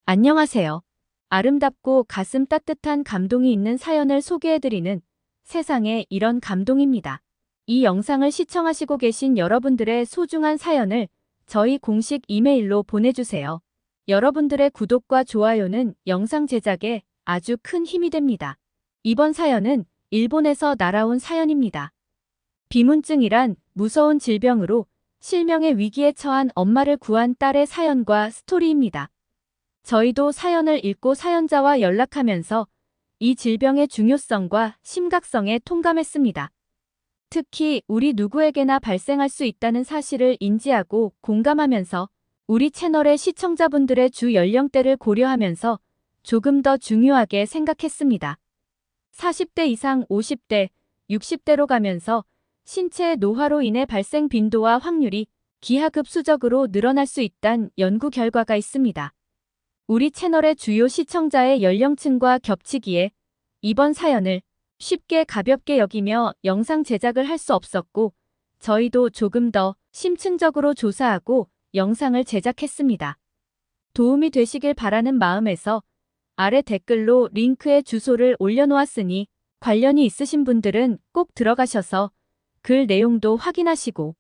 안녕하세요. 아름답고 가슴 따뜻한 감동이 있는 사연을 소개해드리는 세상에 이런 감동입니다. 이 영상을 시청하시고 계신 여러분들의 소중한 사연을 저희 공식 이메일로 보내주세요. 여러분들의 구독과 좋아요는 영상 제작에 아주 큰 힘이 됩니다. 이번 사연은 일본에서 날아온 사연입니다. 비문증이란 무서운 질병으로 실명의 위기에 처한 엄마를 구한 딸의 사연과 스토리입니다. 저희도 사연을 읽고 사연자와 연락하면서 이 질병의 중요성과 심각성에 통감했습니다. 특히 우리 누구에게나 발생할 수 있다는 사실을 인지하고 공감하면서 우리 채널의 시청자분들의 주 연령대를 고려하면서 조금 더 중요하게 생각했습니다. 40대 이상 50대, 60대로 가면서 신체의 노화로 인해 발생 빈도와 확률이 기하급수적으로 늘어날 수 있다는 연구 결과가 있습니다. 우리 채널의 주요 시청자의 연령층과 겹치기에 이번 사연을 쉽게 가볍게 여기며 영상 제작을 할 수 없었고 저희도 조금 더 심층적으로 조사하고 영상을 제작했습니다. 도움이 되시길 바라는 마음에서 아래 댓글로 링크의 주소를 올려놓았으니 관련이 있으신 분들은 꼭 들어가셔서 글 내용도 확인하시고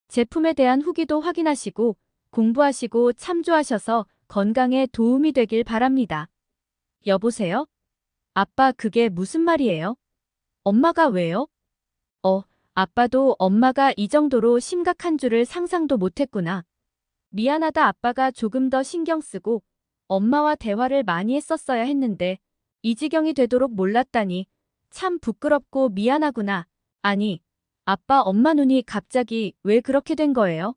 제품에 대한 후기도 확인하시고 공부하시고 참조하셔서 건강에 도움이 되길 바랍니다. 여보세요? 아빠 그게 무슨 말이에요? 엄마가 왜요? 아빠도 엄마가 이 정도로 심각한 줄을 상상도 못했구나. 미안하다 아빠가 조금 더 신경 쓰고 엄마와 대화를 많이 했었어야 했는데 이 지경이 되도록 몰랐다니 참 부끄럽고 미안하구나. 아니, 아빠 엄마 눈이 갑자기 왜 그렇게 된 거예요?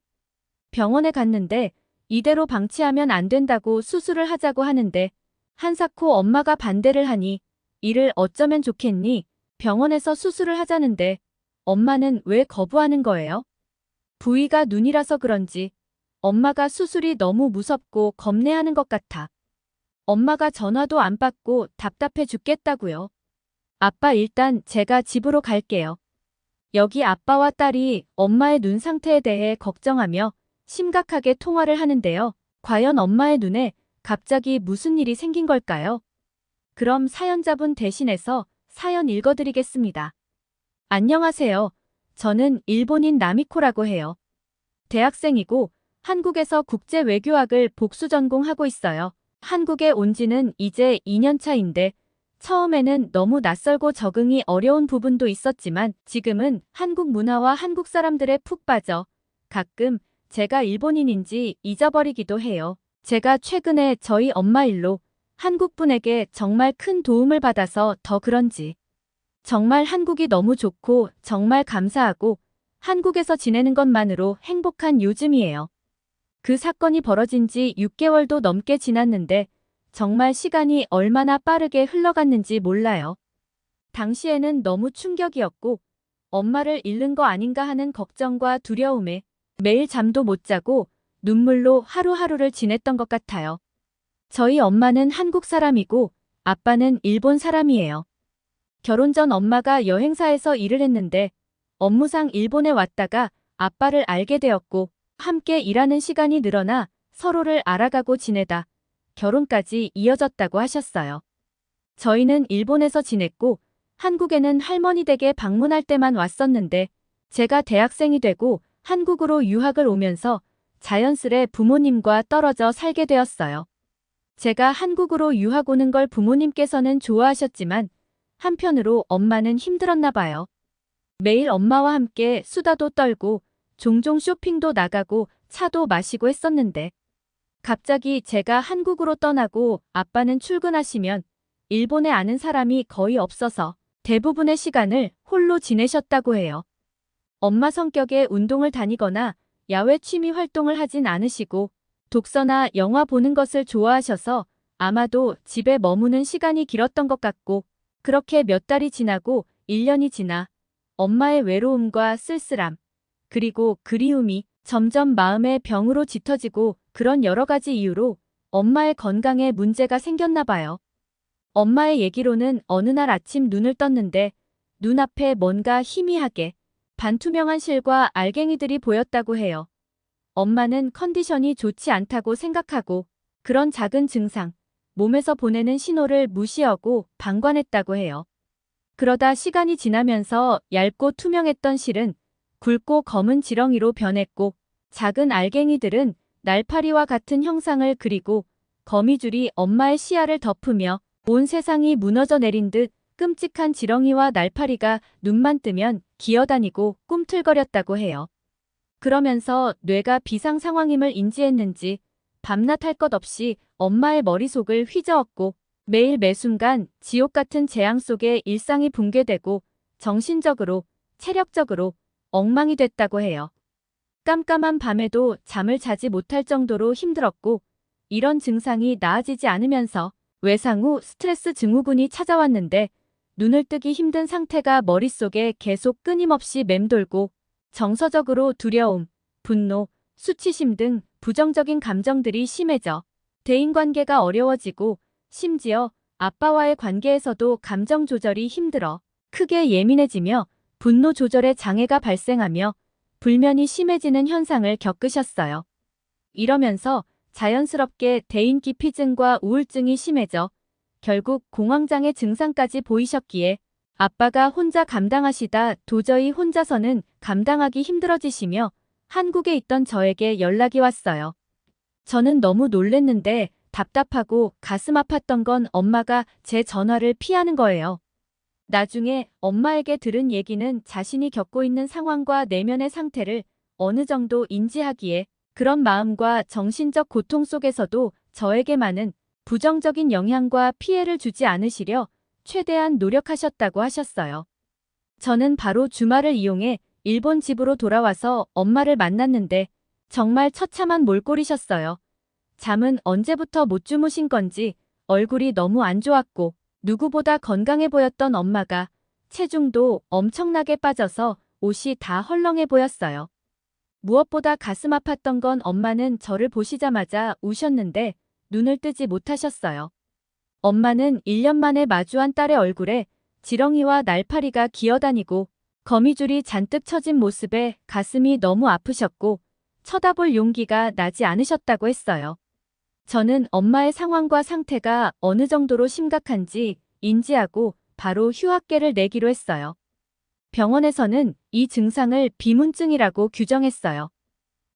병원에 갔는데 이대로 방치하면 안 된다고 수술을 하자고 하는데 한사코 엄마가 반대를 하니 이를 어쩌면 좋겠니? 병원에서 수술을 하자는데 엄마는 왜 거부하는 거예요? 부위가 눈이라서 그런지 엄마가 수술이 너무 무섭고 겁내하는 것 같아. 엄마가 전화도 안 받고 답답해 죽겠다고요. 아빠 일단 제가 집으로 갈게요. 여기 아빠와 딸이 엄마의 눈 상태에 대해 걱정하며 심각하게 통화를 하는데요. 과연 엄마의 눈에 갑자기 무슨 일이 생긴 걸까요? 그럼 사연자분 대신해서 사연 읽어드리겠습니다. 안녕하세요. 저는 일본인 나미코라고 해요. 대학생이고 한국에서 국제외교학을 복수 전공하고 있어요. 한국에 온 지는 이제 2년 차인데 처음에는 너무 낯설고 적응이 어려운 부분도 있었지만 지금은 한국 문화와 한국 사람들에 푹 빠져 가끔 제가 일본인인지 잊어버리기도 해요. 제가 최근에 저희 엄마 일로 한국 분에게 정말 큰 도움을 받아서 더 그런지 정말 한국이 너무 좋고 정말 감사하고 한국에서 지내는 것만으로 행복한 요즘이에요. 그 사건이 벌어진 지 6개월도 넘게 지났는데 정말 시간이 얼마나 빠르게 흘러갔는지 몰라요. 당시에는 너무 충격이었고 엄마를 잃는 거 아닌가 하는 걱정과 두려움에 매일 잠도 못 자고 눈물로 하루하루를 지냈던 것 같아요. 저희 엄마는 한국 사람이고 아빠는 일본 사람이에요. 결혼 전 엄마가 여행사에서 일을 했는데 업무상 일본에 왔다가 아빠를 알게 되었고 함께 일하는 시간이 늘어나 서로를 알아가고 지내다 결혼까지 이어졌다고 하셨어요. 저희는 일본에서 지냈고 한국에는 할머니 댁에 방문할 때만 왔었는데 제가 대학생이 되고 한국으로 유학을 오면서 자연스레 부모님과 떨어져 살게 되었어요. 제가 한국으로 유학 오는 걸 부모님께서는 좋아하셨지만 한편으로 엄마는 힘들었나 봐요. 매일 엄마와 함께 수다도 떨고 종종 쇼핑도 나가고 차도 마시고 했었는데 갑자기 제가 한국으로 떠나고 아빠는 출근하시면 일본에 아는 사람이 거의 없어서 대부분의 시간을 홀로 지내셨다고 해요. 엄마 성격에 운동을 다니거나 야외 취미 활동을 하진 않으시고 독서나 영화 보는 것을 좋아하셔서 아마도 집에 머무는 시간이 길었던 것 같고 그렇게 몇 달이 지나고 1년이 지나 엄마의 외로움과 쓸쓸함 그리고 그리움이 점점 마음의 병으로 짙어지고 그런 여러 가지 이유로 엄마의 건강에 문제가 생겼나 봐요. 엄마의 얘기로는 어느 날 아침 눈을 떴는데 눈앞에 뭔가 희미하게 반투명한 실과 알갱이들이 보였다고 해요. 엄마는 컨디션이 좋지 않다고 생각하고 그런 작은 증상, 몸에서 보내는 신호를 무시하고 방관했다고 해요. 그러다 시간이 지나면서 얇고 투명했던 실은 굵고 검은 지렁이로 변했고, 작은 알갱이들은 날파리와 같은 형상을 그리고 거미줄이 엄마의 시야를 덮으며 온 세상이 무너져 내린 듯 끔찍한 지렁이와 날파리가 눈만 뜨면 기어다니고 꿈틀거렸다고 해요. 그러면서 뇌가 비상 상황임을 인지했는지 밤낮 할 것 없이 엄마의 머릿속을 휘저었고, 매일 매순간 지옥 같은 재앙 속에 일상이 붕괴되고 정신적으로, 체력적으로 엉망이 됐다고 해요. 깜깜한 밤에도 잠을 자지 못할 정도로 힘들었고, 이런 증상이 나아지지 않으면서 외상 후 스트레스 증후군이 찾아왔는데, 눈을 뜨기 힘든 상태가 머릿속에 계속 끊임없이 맴돌고 정서적으로 두려움, 분노, 수치심 등 부정적인 감정들이 심해져 대인관계가 어려워지고, 심지어 아빠와의 관계에서도 감정 조절이 힘들어 크게 예민해지며 분노 조절에 장애가 발생하며 불면이 심해지는 현상을 겪으셨어요. 이러면서 자연스럽게 대인기피증과 우울증이 심해져 결국 공황장애 증상까지 보이셨기에 아빠가 혼자 감당하시다 도저히 혼자서는 감당하기 힘들어지시며 한국에 있던 저에게 연락이 왔어요. 저는 너무 놀랬는데 답답하고 가슴 아팠던 건 엄마가 제 전화를 피하는 거예요. 나중에 엄마에게 들은 얘기는 자신이 겪고 있는 상황과 내면의 상태를 어느 정도 인지하기에 그런 마음과 정신적 고통 속에서도 저에게만은 부정적인 영향과 피해를 주지 않으시려 최대한 노력하셨다고 하셨어요. 저는 바로 주말을 이용해 일본 집으로 돌아와서 엄마를 만났는데 정말 처참한 몰골이셨어요. 잠은 언제부터 못 주무신 건지 얼굴이 너무 안 좋았고, 누구보다 건강해 보였던 엄마가 체중도 엄청나게 빠져서 옷이 다 헐렁해 보였어요. 무엇보다 가슴 아팠던 건 엄마는 저를 보시자마자 우셨는데 눈을 뜨지 못하셨어요. 엄마는 1년 만에 마주한 딸의 얼굴에 지렁이와 날파리가 기어다니고 거미줄이 잔뜩 쳐진 모습에 가슴이 너무 아프셨고 쳐다볼 용기가 나지 않으셨다고 했어요. 저는 엄마의 상황과 상태가 어느 정도로 심각한지 인지하고 바로 휴학계를 내기로 했어요. 병원에서는 이 증상을 비문증이라고 규정했어요.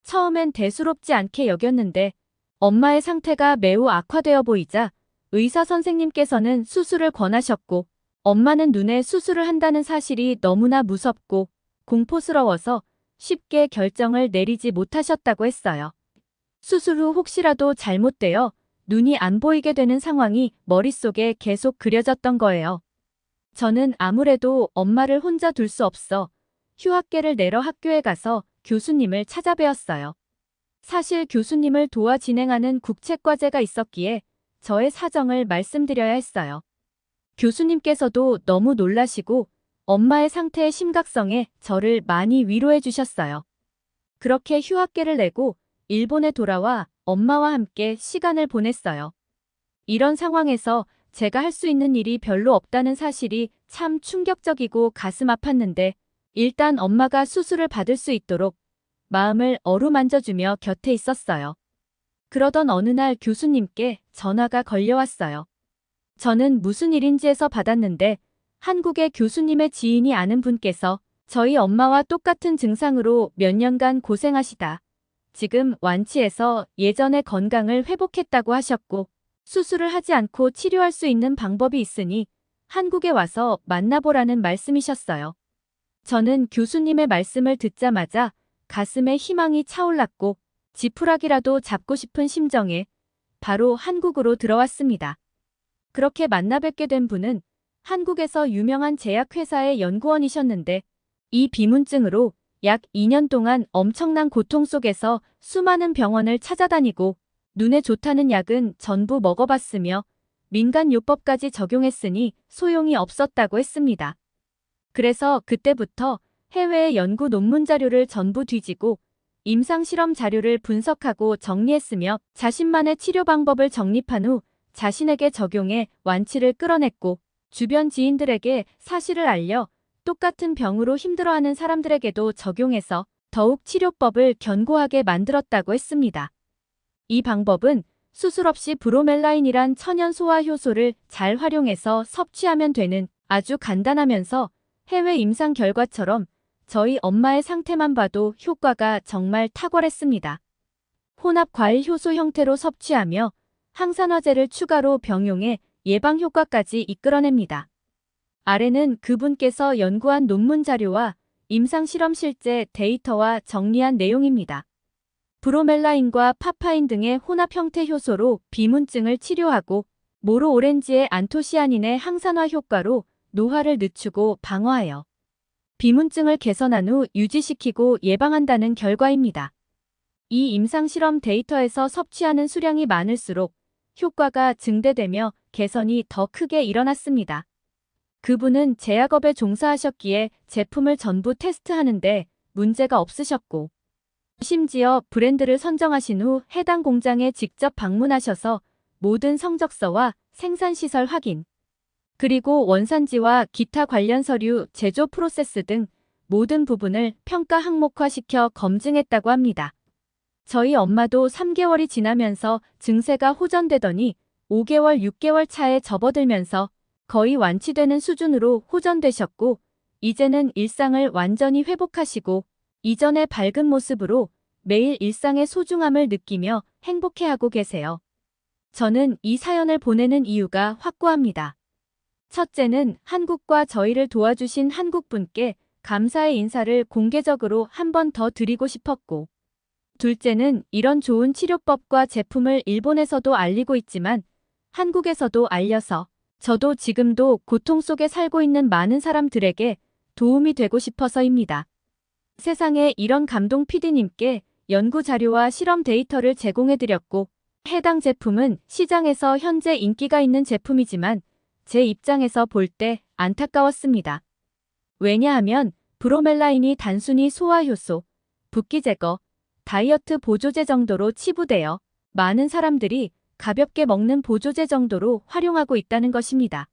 처음엔 대수롭지 않게 여겼는데 엄마의 상태가 매우 악화되어 보이자 의사 선생님께서는 수술을 권하셨고, 엄마는 눈에 수술을 한다는 사실이 너무나 무섭고 공포스러워서 쉽게 결정을 내리지 못하셨다고 했어요. 수술 후 혹시라도 잘못되어 눈이 안 보이게 되는 상황이 머릿속에 계속 그려졌던 거예요. 저는 아무래도 엄마를 혼자 둘 수 없어 휴학계를 내러 학교에 가서 교수님을 찾아뵈었어요. 사실 교수님을 도와 진행하는 국책과제가 있었기에 저의 사정을 말씀드려야 했어요. 교수님께서도 너무 놀라시고 엄마의 상태의 심각성에 저를 많이 위로해 주셨어요. 그렇게 휴학계를 내고 일본에 돌아와 엄마와 함께 시간을 보냈어요. 이런 상황에서 제가 할 수 있는 일이 별로 없다는 사실이 참 충격적이고 가슴 아팠는데, 일단 엄마가 수술을 받을 수 있도록 마음을 어루만져주며 곁에 있었어요. 그러던 어느 날 교수님께 전화가 걸려왔어요. 저는 무슨 일인지 해서 받았는데 한국의 교수님의 지인이 아는 분께서 저희 엄마와 똑같은 증상으로 몇 년간 고생하시다 지금 완치해서 예전의 건강을 회복했다고 하셨고, 수술을 하지 않고 치료할 수 있는 방법이 있으니 한국에 와서 만나보라는 말씀이셨어요. 저는 교수님의 말씀을 듣자마자 가슴에 희망이 차올랐고 지푸라기라도 잡고 싶은 심정에 바로 한국으로 들어왔습니다. 그렇게 만나 뵙게 된 분은 한국에서 유명한 제약회사의 연구원이셨는데, 이 비문증으로 약 2년 동안 엄청난 고통 속에서 수많은 병원을 찾아다니고 눈에 좋다는 약은 전부 먹어봤으며 민간요법까지 적용했으니 소용이 없었다고 했습니다. 그래서 그때부터 해외의 연구 논문 자료를 전부 뒤지고 임상실험 자료를 분석하고 정리했으며 자신만의 치료 방법을 정립한 후 자신에게 적용해 완치를 끌어냈고, 주변 지인들에게 사실을 알려 똑같은 병으로 힘들어하는 사람들에게도 적용해서 더욱 치료법을 견고하게 만들었다고 했습니다. 이 방법은 수술 없이 브로멜라인이란 천연 소화 효소를 잘 활용해서 섭취하면 되는 아주 간단하면서 해외 임상 결과처럼 저희 엄마의 상태만 봐도 효과가 정말 탁월했습니다. 혼합 과일 효소 형태로 섭취하며 항산화제를 추가로 병용해 예방 효과까지 이끌어냅니다. 아래는 그분께서 연구한 논문 자료와 임상 실험 실제 데이터와 정리한 내용입니다. 브로멜라인과 파파인 등의 혼합 형태 효소로 비문증을 치료하고 모로 오렌지의 안토시아닌의 항산화 효과로 노화를 늦추고 방어하여 비문증을 개선한 후 유지시키고 예방한다는 결과입니다. 이 임상 실험 데이터에서 섭취하는 수량이 많을수록 효과가 증대되며 개선이 더 크게 일어났습니다. 그분은 제약업에 종사하셨기에 제품을 전부 테스트하는데 문제가 없으셨고 심지어 브랜드를 선정하신 후 해당 공장에 직접 방문하셔서 모든 성적서와 생산시설 확인, 그리고 원산지와 기타 관련 서류, 제조 프로세스 등 모든 부분을 평가 항목화시켜 검증했다고 합니다. 저희 엄마도 3개월이 지나면서 증세가 호전되더니 5개월, 6개월 차에 접어들면서 거의 완치되는 수준으로 호전되셨고 이제는 일상을 완전히 회복하시고 이전의 밝은 모습으로 매일 일상의 소중함을 느끼며 행복해하고 계세요. 저는 이 사연을 보내는 이유가 확고합니다. 첫째는 한국과 저희를 도와주신 한국분께 감사의 인사를 공개적으로 한 번 더 드리고 싶었고, 둘째는 이런 좋은 치료법과 제품을 일본에서도 알리고 있지만 한국에서도 알려서 저도 지금도 고통 속에 살고 있는 많은 사람들에게 도움이 되고 싶어서입니다. 세상에 이런 감동 PD님께 연구 자료와 실험 데이터를 제공해드렸고 해당 제품은 시장에서 현재 인기가 있는 제품이지만 제 입장에서 볼 때 안타까웠습니다. 왜냐하면 브로멜라인이 단순히 소화효소, 붓기 제거, 다이어트 보조제 정도로 치부되어 많은 사람들이 가볍게 먹는 보조제 정도로 활용하고 있다는 것입니다.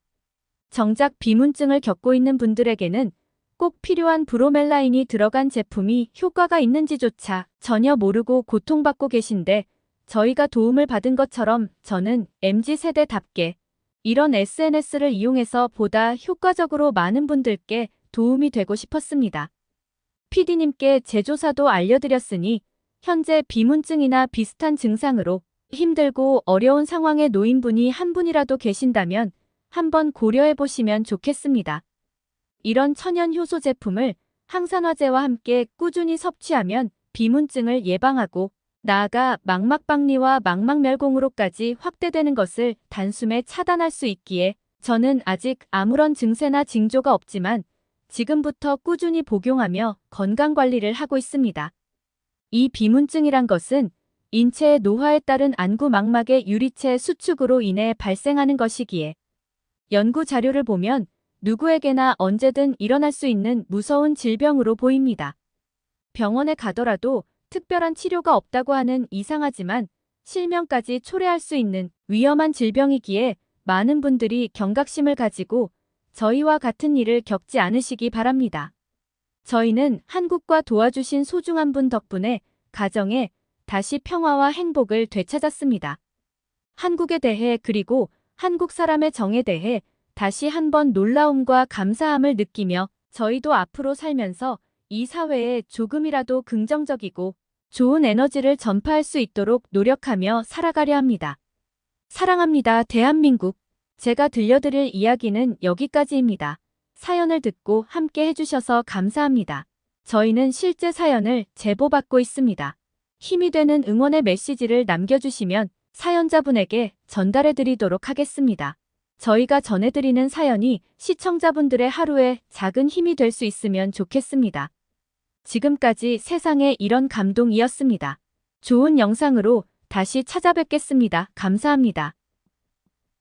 정작 비문증을 겪고 있는 분들에게는 꼭 필요한 브로멜라인이 들어간 제품이 효과가 있는지조차 전혀 모르고 고통받고 계신데 저희가 도움을 받은 것처럼 저는 MZ세대답게 이런 SNS를 이용해서 보다 효과적으로 많은 분들께 도움이 되고 싶었습니다. PD님께 제조사도 알려드렸으니 현재 비문증이나 비슷한 증상으로 힘들고 어려운 상황에 놓인 분이 한 분이라도 계신다면 한번 고려해보시면 좋겠습니다. 이런 천연 효소 제품을 항산화제와 함께 꾸준히 섭취하면 비문증을 예방하고 나아가 망막박리와 망막멸공으로까지 확대되는 것을 단숨에 차단할 수 있기에 저는 아직 아무런 증세나 징조가 없지만 지금부터 꾸준히 복용하며 건강관리를 하고 있습니다. 이 비문증이란 것은 인체의 노화에 따른 안구 망막의 유리체 수축으로 인해 발생하는 것이기에 연구 자료를 보면 누구에게나 언제든 일어날 수 있는 무서운 질병으로 보입니다. 병원에 가더라도 특별한 치료가 없다고 하는 이상하지만 실명까지 초래할 수 있는 위험한 질병이기에 많은 분들이 경각심을 가지고 저희와 같은 일을 겪지 않으시기 바랍니다. 저희는 한국과 도와주신 소중한 분 덕분에 가정에 다시 평화와 행복을 되찾았습니다. 한국에 대해 그리고 한국 사람의 정에 대해 다시 한번 놀라움과 감사함을 느끼며 저희도 앞으로 살면서 이 사회에 조금이라도 긍정적이고 좋은 에너지를 전파할 수 있도록 노력하며 살아가려 합니다. 사랑합니다, 대한민국. 제가 들려드릴 이야기는 여기까지입니다. 사연을 듣고 함께 해주셔서 감사합니다. 저희는 실제 사연을 제보받고 있습니다. 힘이 되는 응원의 메시지를 남겨주시면 사연자분에게 전달해드리도록 하겠습니다. 저희가 전해드리는 사연이 시청자분들의 하루에 작은 힘이 될 수 있으면 좋겠습니다. 지금까지 세상에 이런 감동이었습니다. 좋은 영상으로 다시 찾아뵙겠습니다. 감사합니다.